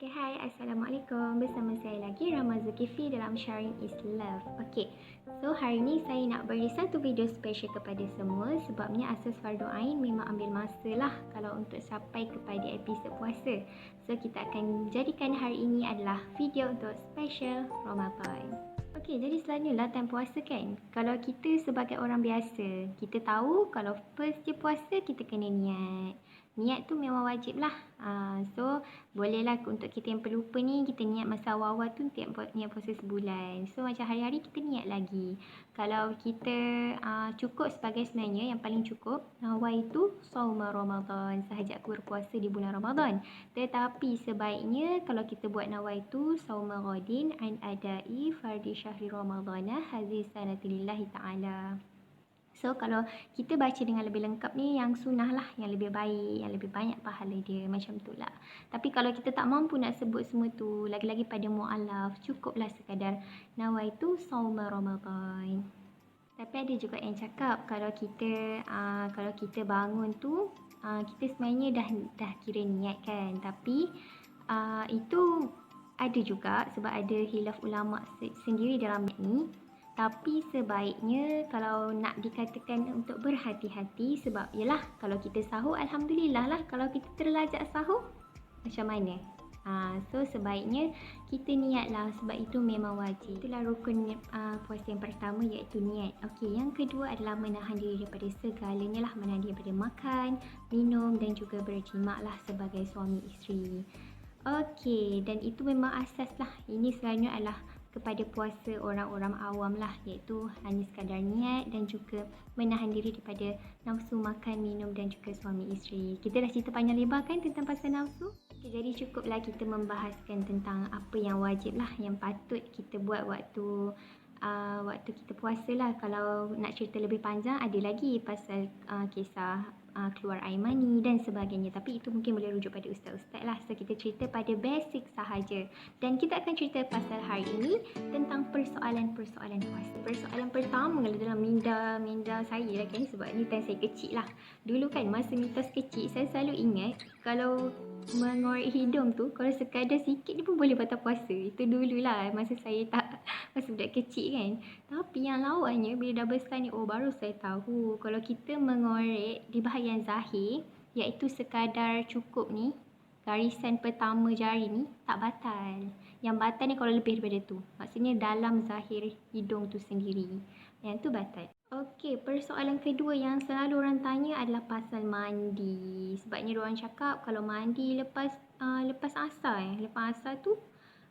Okay, hai, Assalamualaikum. Bersama saya lagi Rama Zulkifli dalam Sharing is Love. Okay, so hari ni saya nak beri satu video special kepada semua. Sebabnya asas fardu ain memang ambil masa lah kalau untuk sampai kepada episod puasa. So kita akan jadikan hari ini adalah video untuk special Ramadan. Okay, jadi selalunya time puasa kan, kalau kita sebagai orang biasa, kita tahu kalau first je puasa kita kena niat. Niat tu memang wajib lah. So bolehlah untuk kita yang pelupa ni, kita niat masa awal-awal tu niat puasa sebulan. So macam hari-hari kita niat lagi. Kalau kita cukup sebagai sebenarnya yang paling cukup, nawaitu shauma Ramadan, sahaja aku berpuasa di bulan Ramadan. Tetapi sebaiknya kalau kita buat nawaitu shauma ghadin an adai fardi syahri Ramadana hadhihi sanati lillahi ta'ala. So kalau kita baca dengan lebih lengkap ni yang sunnah lah, yang lebih baik, yang lebih banyak pahala dia, macam tu lah. Tapi kalau kita tak mampu nak sebut semua tu, lagi-lagi pada mu'alaf, cukuplah sekadar nawaitu shauma Ramadan. Tapi ada juga yang cakap kalau kita bangun tu, kita sebenarnya dah kira niat kan. Tapi itu ada juga sebab ada khilaf ulama sendiri dalam ni. Tapi sebaiknya kalau nak dikatakan untuk berhati-hati, sebab yalah kalau kita sahur alhamdulillah lah, kalau kita terlajak sahur macam mana? So sebaiknya kita niatlah sebab itu memang wajib. Itulah rukun puasa yang pertama, iaitu niat. Okey, yang kedua adalah menahan diri daripada segalanya lah, menahan diri daripada makan, minum dan juga berjimat lah sebagai suami isteri. Okey, dan itu memang asas lah. Ini selalunya adalah kepada puasa orang-orang awam lah, iaitu hanya sekadar niat dan juga menahan diri daripada nafsu makan, minum dan juga suami isteri. Kita dah cerita panjang lebar kan tentang pasal nafsu. Okay, jadi cukuplah kita membahaskan tentang apa yang wajib lah, yang patut kita buat waktu kita puasa lah. Kalau nak cerita lebih panjang ada lagi pasal kisah keluar air mani dan sebagainya, tapi itu mungkin boleh rujuk pada ustaz-ustaz lah. So kita cerita pada basic sahaja, dan kita akan cerita pasal hari ini tentang persoalan-persoalan puasa. Persoalan pertama dalam minda saya lah kan, sebab ni time saya kecil lah. Dulu kan masa mitos kecil, saya selalu ingat kalau mengorek hidung tu, kalau sekadar sikit dia pun boleh batal puasa. Itu dululah masa budak kecil kan. Tapi yang lawannya bila dah besar ni, baru saya tahu kalau kita mengorek di bahagian zahir, iaitu sekadar cukup ni, garisan pertama jari ni, tak batal. Yang batal ni kalau lebih daripada tu, maksudnya dalam zahir hidung tu sendiri, yang tu batal. Okey, persoalan kedua yang selalu orang tanya adalah pasal mandi. Sebabnya orang cakap kalau mandi lepas asar, lepas asar tu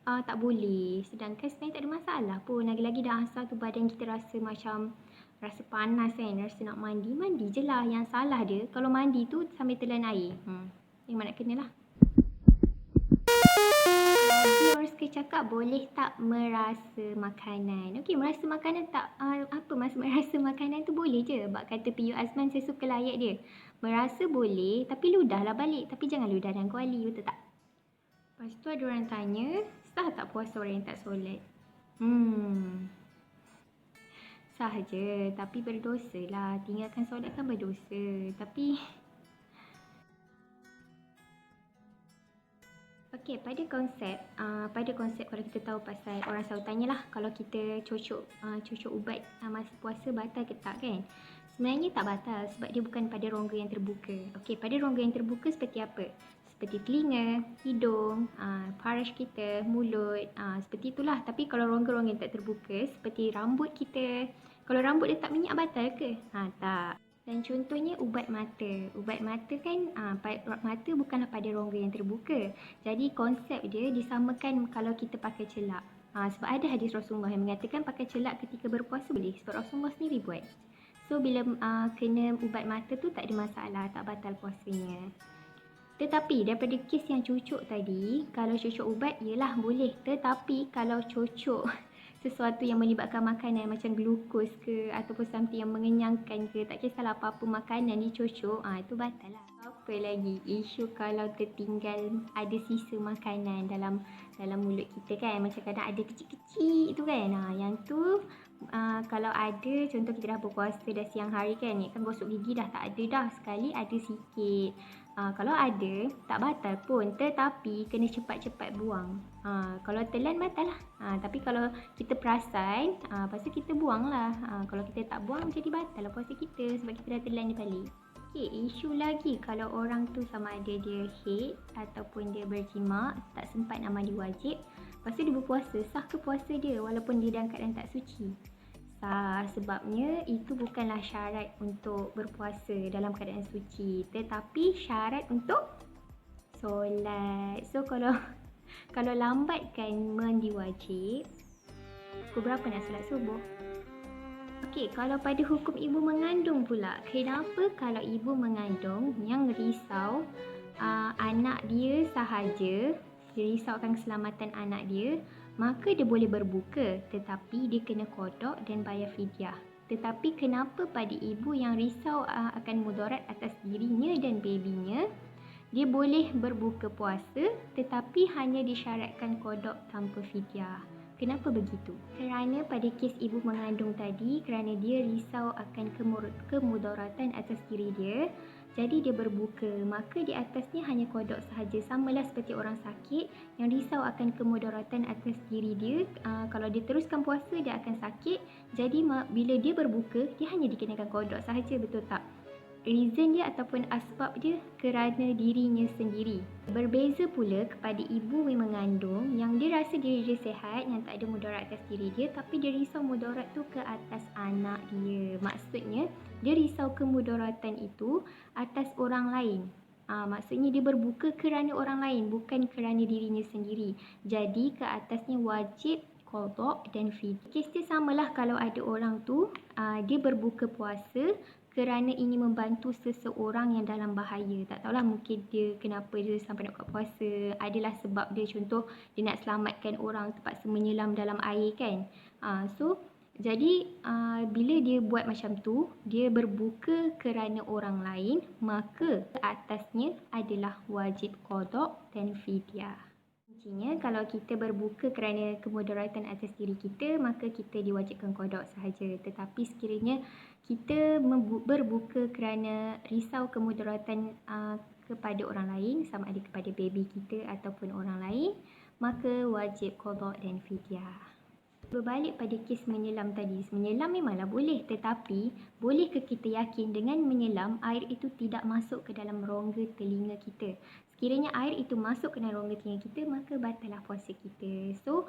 tak boleh. Sedangkan sebenarnya tak ada masalah pun. Lagi-lagi dah asar tu badan kita rasa macam rasa panas kan, rasa nak mandi je lah. Yang salah dia kalau mandi tu sambil telan air. Memang nak kena lah. Orang suka cakap boleh tak merasa makanan. Okey, merasa makanan tak, apa maksud merasa makanan tu? Boleh je. Sebab kata P.U. Azman, saya suka lah ayat dia. Merasa boleh, tapi ludahlah balik. Tapi jangan ludah dan kuali, betul tak? Lepas tu ada orang tanya, sah tak puasa orang yang tak solat? Sah je, tapi berdosa lah. Tinggalkan solat kan berdosa. Tapi okey, pada konsep kalau kita tahu pasal, orang selalu tanyalah kalau kita cocok ubat masa puasa batal ke tak kan? Sebenarnya tak batal sebab dia bukan pada rongga yang terbuka. Okey, pada rongga yang terbuka seperti apa? Seperti telinga, hidung, faraj kita, mulut, seperti itulah. Tapi kalau rongga-rongga yang tak terbuka seperti rambut kita, kalau rambut dia tak minyak batal ke? Tak. Dan contohnya ubat mata. Ubat mata kan, mata bukanlah pada rongga yang terbuka. Jadi konsep dia disamakan kalau kita pakai celak. Sebab ada hadis Rasulullah yang mengatakan pakai celak ketika berpuasa boleh. Sebab Rasulullah sendiri buat. So bila kena ubat mata tu tak ada masalah, tak batal puasanya. Tetapi daripada kes yang cucuk tadi, kalau cucuk ubat ialah boleh. Tetapi kalau cucuk sesuatu yang melibatkan makanan macam glukos ke ataupun something yang mengenyangkan ke, tak kisahlah apa-apa makanan dicucuk, itu batal lah. Apa lagi isu kalau tertinggal ada sisa makanan dalam mulut kita kan, macam kadang ada kecil-kecil tu kan, yang tu kalau ada, contoh kita dah berpuasa dah siang hari kan, kan gosok gigi dah tak ada dah, sekali ada sikit, Kalau ada, tak batal pun, tetapi kena cepat-cepat buang. Kalau telan batal lah. Tapi kalau kita perasan, lepas tu kita buang lah. Kalau kita tak buang, jadi batal lah puasa kita sebab kita dah telan dia balik. Okay, isu lagi kalau orang tu sama ada dia haid ataupun dia berjimak, tak sempat nak mandi wajib, lepas tu dia berpuasa, sah ke puasa dia walaupun dia dalam keadaan tak suci? Sah, sebabnya itu bukanlah syarat untuk berpuasa dalam keadaan suci, tetapi syarat untuk solat. So kalau lambatkan mandi wajib, pukul berapa nak solat subuh? Okey, kalau pada hukum ibu mengandung pula, kenapa kalau ibu mengandung yang risau anak dia sahaja, dia risaukan keselamatan anak dia, maka dia boleh berbuka, tetapi dia kena qada dan bayar fidyah. Tetapi kenapa pada ibu yang risau akan mudarat atas dirinya dan babynya, dia boleh berbuka puasa tetapi hanya disyaratkan qada tanpa fidyah? Kenapa begitu? Kerana pada kes ibu mengandung tadi, kerana dia risau akan kemudaratan atas diri dia, jadi dia berbuka. Maka di atasnya hanya qada sahaja. Samalah seperti orang sakit yang risau akan kemudaratan atas diri dia. Kalau dia teruskan puasa, dia akan sakit. Jadi bila dia berbuka, dia hanya dikenakan qada sahaja, betul tak? Reason dia ataupun asbab dia kerana dirinya sendiri. Berbeza pula kepada ibu yang mengandung yang dia rasa diri dia sihat, yang tak ada mudarat atas diri dia, tapi dia risau mudarat tu ke atas anak dia. Maksudnya dia risau kemudaratan itu atas orang lain. Maksudnya dia berbuka kerana orang lain, bukan kerana dirinya sendiri. Jadi ke atasnya wajib qada dan fidyah. Kes dia samalah kalau ada orang tu dia berbuka puasa kerana ingin membantu seseorang yang dalam bahaya. Tak tahulah mungkin dia kenapa dia sampai nak buka puasa. Adalah sebab dia, contoh dia nak selamatkan orang terpaksa menyelam dalam air kan. Jadi bila dia buat macam tu, dia berbuka kerana orang lain, maka ke atasnya adalah wajib qada dan fidyah. Intinya, kalau kita berbuka kerana kemudaratan atas diri kita, maka kita diwajibkan qada sahaja. Tetapi sekiranya kita berbuka kerana risau kemudaratan kepada orang lain, sama ada kepada baby kita ataupun orang lain, maka wajib qada dan fidyah. Berbalik pada kes menyelam tadi, menyelam memanglah boleh, tetapi bolehkah kita yakin dengan menyelam air itu tidak masuk ke dalam rongga telinga kita? Sekiranya air itu masuk ke dalam rongga telinga kita, maka batallah puasa kita. So,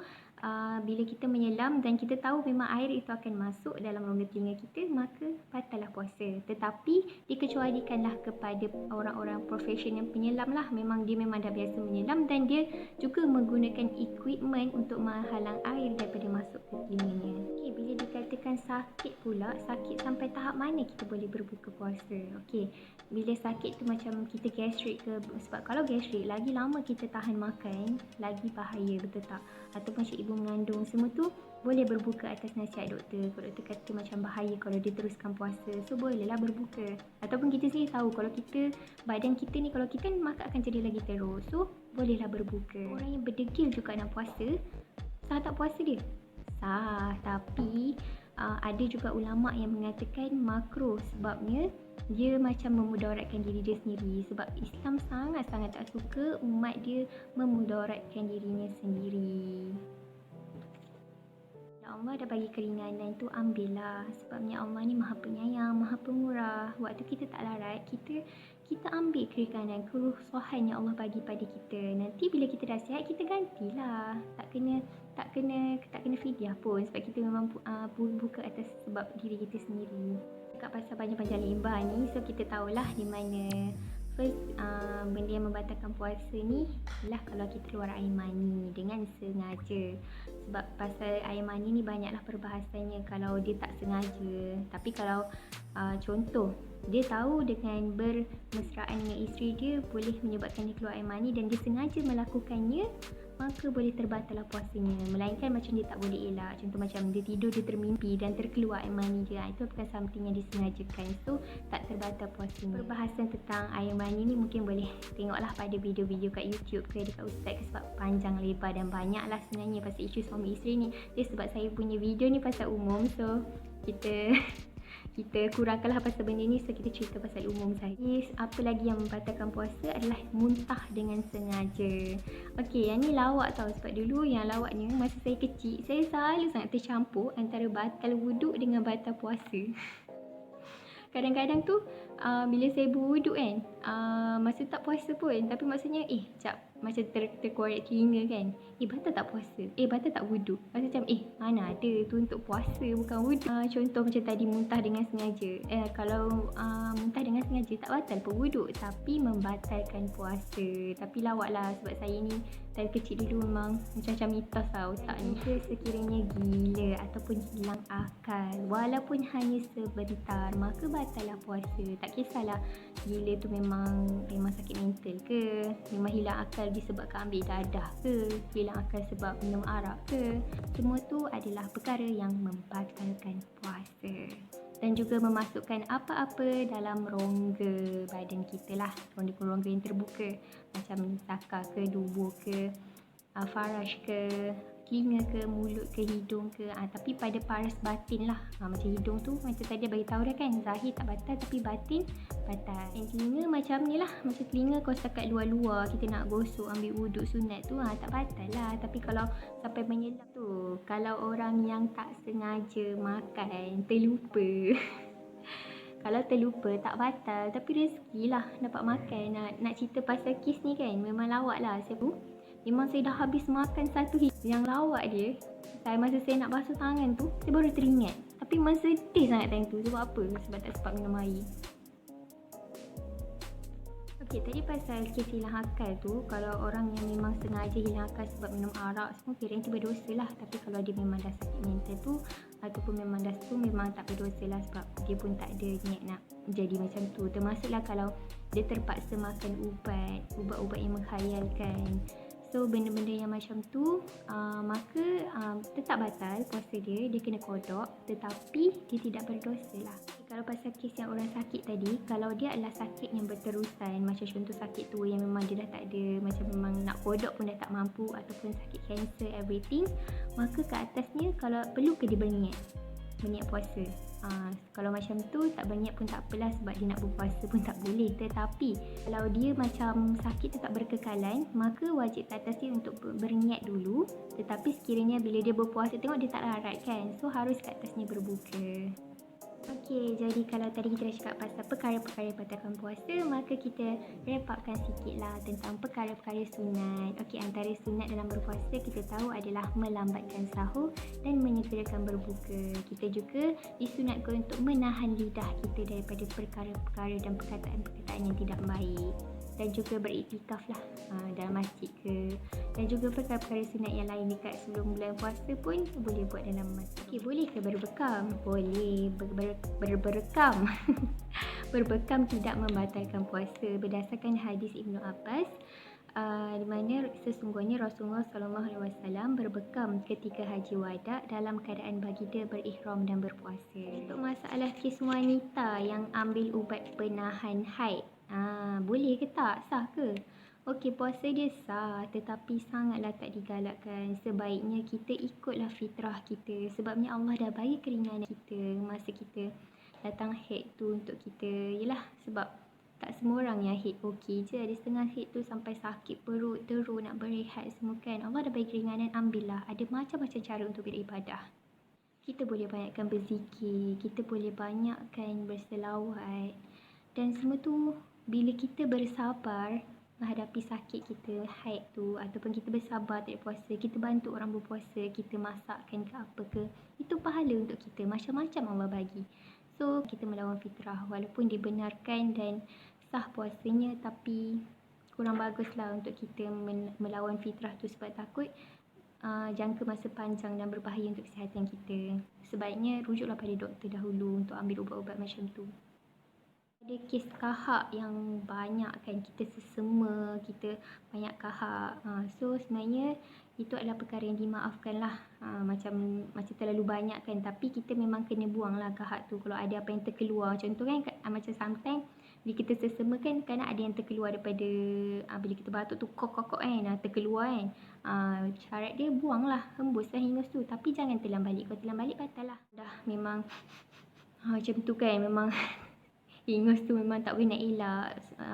bila kita menyelam dan kita tahu memang air itu akan masuk dalam rongga telinga kita, maka batallah puasa. Tetapi dikecualikanlah kepada orang-orang profesional penyelam lah. Dia memang dah biasa menyelam dan dia juga menggunakan equipment untuk menghalang air daripada masuk ke telinganya. Okey, bila dikatakan sakit pula, sakit sampai tahap mana kita boleh berbuka puasa? Okey, bila sakit tu macam kita gastrik ke, sebab kalau gastrik lagi lama kita tahan makan, lagi bahaya, betul tak? Ataupun macam ibu mengandung, semua tu boleh berbuka atas nasihat doktor. Kalau doktor kata macam bahaya kalau dia teruskan puasa, so bolehlah berbuka. Ataupun kita sendiri tahu kalau badan kita ni kalau kita maka akan jadi lagi teruk, so bolehlah berbuka. Orang yang berdegil juga nak puasa, sah tak puasa dia? Sah, tapi ada juga ulama yang mengatakan makruh, sebabnya dia macam memudaratkan diri dia sendiri. Sebab Islam sangat-sangat tak suka umat dia memudaratkan dirinya sendiri. Allah dah bagi keringanan tu, ambillah. Sebabnya Allah ni maha penyayang, maha pemurah. Waktu kita tak larat, kita ambil keringanan, kerusuhan yang Allah bagi pada kita. Nanti bila kita dah sihat, kita gantilah. Tak kena fidyah pun, sebab kita memang buka atas sebab diri kita sendiri. Dekat pasal panjang-panjang lebar ni, so kita tahulah di mana first benda yang membatalkan puasa ni ialah kalau kita keluar air mani dengan sengaja. Sebab pasal air mani ni banyaklah perbahasannya kalau dia tak sengaja. Tapi kalau contoh dia tahu dengan bermesraan dengan isteri dia boleh menyebabkan dia keluar air mani dan dia sengaja melakukannya, maka boleh terbatallah puasanya. Melainkan macam dia tak boleh elak. Contoh macam dia tidur, dia termimpi dan terkeluar air mani dia, itu bukan something yang disengajakan, so tak terbatal puasanya. Perbahasan tentang air mani ni mungkin boleh tengoklah pada video-video kat YouTube ke dekat Ustaz ke, sebab panjang lebar dan banyaklah sebenarnya pasal isu suami isteri ni. Dia sebab saya punya video ni pasal umum, so kita kita kurangkanlah pasal benda ni. So kita cerita pasal umum saja. Apa lagi yang membatalkan puasa adalah muntah dengan sengaja. Okey, yang ni lawak tau. Sebab dulu yang lawaknya masa saya kecil, saya selalu sangat tercampur antara batal wuduk dengan batal puasa. Kadang-kadang tu bila saya berwuduk kan, masa tak puasa pun, tapi maksudnya jap, macam terkorek telinga kan, batal tak puasa, batal tak wuduk. Macam mana ada tu untuk puasa bukan wuduk. Contoh macam tadi muntah dengan sengaja. Kalau muntah dengan sengaja tak batal pun wuduk, tapi membatalkan puasa. Tapi lawak lah, sebab saya ni dari kecil dulu memang macam mitos lah otak ni. Sekiranya gila ataupun hilang akal walaupun hanya sebentar, maka batallah puasa. Tak kisahlah gila tu memang sakit mental ke, memang hilang akal disebabkan ambil dadah ke, hilang akal sebab minum arak ke. Semua tu adalah perkara yang membatalkan puasa. Dan juga memasukkan apa-apa dalam rongga badan kita lah, rongga-rongga yang terbuka, macam zakar ke, dubur ke, faraj ke, telinga ke, mulut ke, hidung ke. Tapi pada paras batin lah, macam hidung tu macam tadi bagi tahu dah kan, zahir tak batal tapi batin batal. Dan telinga macam ni lah, macam telinga kalau setakat luar-luar kita nak gosok ambil wuduk sunat tu tak batal lah. Tapi kalau sampai menyelap tu, kalau orang yang tak sengaja makan terlupa kalau terlupa tak batal, tapi rezeki lah dapat makan. Nak cerita pasal kes ni kan, memang lawak lah. Memang saya dah habis makan satu hit. Yang lawak dia, masa saya nak basuh tangan tu, saya baru teringat. Tapi memang sedih sangat time tu. Sebab apa? Sebab tak sempat minum air. Okey, tadi pasal kes hilang akal tu, kalau orang yang memang sengaja hilang akal sebab minum arak semua, kira yang berdosa lah. Tapi kalau dia memang dah sakit mental tu, ataupun memang dah tu, memang tak berdosa lah, sebab dia pun tak ada niat nak jadi macam tu. Termasuklah kalau dia terpaksa makan ubat-ubat yang menghayalkan. So benda-benda yang macam tu, maka tetap batal puasa dia kena kodok, tetapi dia tidak berdosa lah. Kalau pasal kes yang orang sakit tadi, kalau dia adalah sakit yang berterusan, macam contoh sakit tu yang memang dia dah tak ada, macam memang nak kodok pun dah tak mampu, ataupun sakit kanser everything, maka ke atasnya kalau perlu ke dia berniat puasa. Kalau macam tu tak berniat pun tak apalah, sebab dia nak berpuasa pun tak boleh. Tetapi kalau dia macam sakit tetap berkekalan, maka wajib ke atas dia untuk berniat dulu. Tetapi sekiranya bila dia berpuasa, tengok dia tak larat kan, so harus ke atasnya berbuka. Okey, jadi kalau tadi kita dah cakap pasal perkara-perkara yang batalkan puasa, maka kita wrap upkan sikit lah tentang perkara-perkara sunat. Okey, antara sunat dalam berpuasa kita tahu adalah melambatkan sahur dan menyegerakan berbuka. Kita juga disunatkan untuk menahan lidah kita daripada perkara-perkara dan perkataan-perkataan yang tidak baik. Dan juga beriktikaf lah dalam masjid ke. Dan juga perkara-perkara sunat yang lain dekat sebelum bulan puasa pun boleh buat dalam masjid. Okey, boleh ke berbekam? Boleh. Berbekam berbekam tidak membatalkan puasa berdasarkan hadis Ibnu Abbas, di mana sesungguhnya Rasulullah SAW berbekam ketika haji wada dalam keadaan baginda berihram dan berpuasa. Untuk masalah kes wanita yang ambil ubat penahan haid, boleh ke tak? Sah ke? Okey, puasa dia sah, tetapi sangatlah tak digalakkan. Sebaiknya kita ikutlah fitrah kita. Sebabnya Allah dah bagi keringanan kita masa kita datang haid tu untuk kita. Yelah, sebab tak semua orang yang haid okey je. Ada setengah haid tu sampai sakit perut, teruk, nak berehat semua kan. Allah dah bagi keringanan, ambillah. Ada macam-macam cara untuk beribadah. Kita boleh banyakkan berzikir, kita boleh banyakkan berselawat. Dan semua tu bila kita bersabar menghadapi sakit kita haid tu, ataupun kita bersabar tak puasa, kita bantu orang berpuasa, kita masakkan ke apa ke, itu pahala untuk kita. Macam-macam Allah bagi. So kita melawan fitrah, walaupun dibenarkan dan sah puasanya, tapi kurang baguslah untuk kita melawan fitrah tu, sebab takut jangka masa panjang dan berbahaya untuk kesihatan kita. Sebaiknya rujuklah pada doktor dahulu untuk ambil ubat-ubat macam tu. Ada kes kahak yang banyak kan, kita sesama, kita banyak kahak. So sebenarnya itu adalah perkara yang dimaafkan lah. Macam terlalu banyak kan, tapi kita memang kena buang lah kahak tu. Kalau ada apa yang terkeluar, contoh kan macam sometimes bila kita sesama kan, kadang ada yang terkeluar daripada bila kita batuk tu kok kan, terkeluar kan. Syarat dia buang lah, hembuslah hingus tu. Tapi jangan telan balik. Kalau telan balik batal lah. Dah memang Macam tu kan, memang ingus tu memang tak boleh nak elak.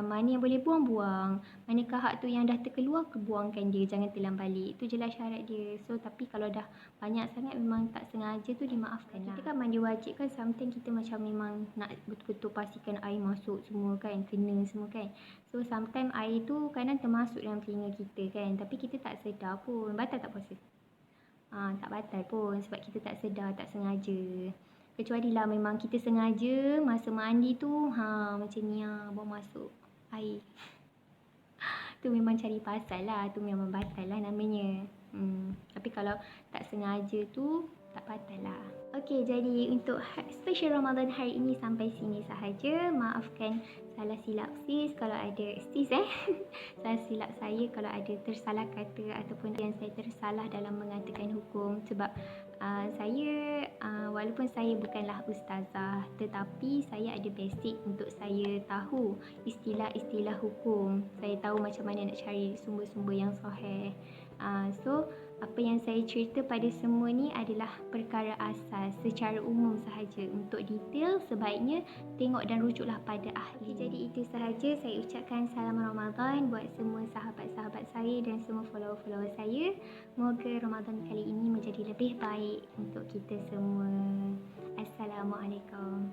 Mana yang boleh buang, buang. Mana kahak tu yang dah terkeluar, kebuangkan dia. Jangan telan balik. Itu je lah syarat dia. So, tapi kalau dah banyak sangat memang tak sengaja tu dimaafkan lah. Kita kan mandi wajib kan, sometimes kita macam memang nak betul-betul pastikan air masuk semua kan, kena semua kan. So, sometimes air tu kadang termasuk dalam telinga kita kan. Tapi kita tak sedar pun. Batal tak puasa? Tak batal pun sebab kita tak sedar, tak sengaja. Kecuali lah memang kita sengaja masa mandi tu macam ni bawa masuk air. Tu memang cari pasal lah, tu memang batal lah namanya. Tapi kalau tak sengaja tu tak batal lah. Okey, jadi untuk special Ramadan hari ini sampai sini sahaja. Maafkan salah silap sis kalau ada salah silap saya kalau ada tersalah kata ataupun yang saya tersalah dalam mengatakan hukum. Sebab saya walaupun saya bukanlah ustazah, tetapi saya ada basic untuk saya tahu istilah-istilah hukum. Saya tahu macam mana nak cari sumber-sumber yang sahih. So apa yang saya cerita pada semua ni adalah perkara asas secara umum sahaja. Untuk detail sebaiknya tengok dan rujuklah pada ahli. Jadi itu sahaja, saya ucapkan salam Ramadan buat semua sahabat-sahabat saya dan semua follower-follower saya. Moga Ramadan kali ini menjadi lebih baik untuk kita semua. Assalamualaikum.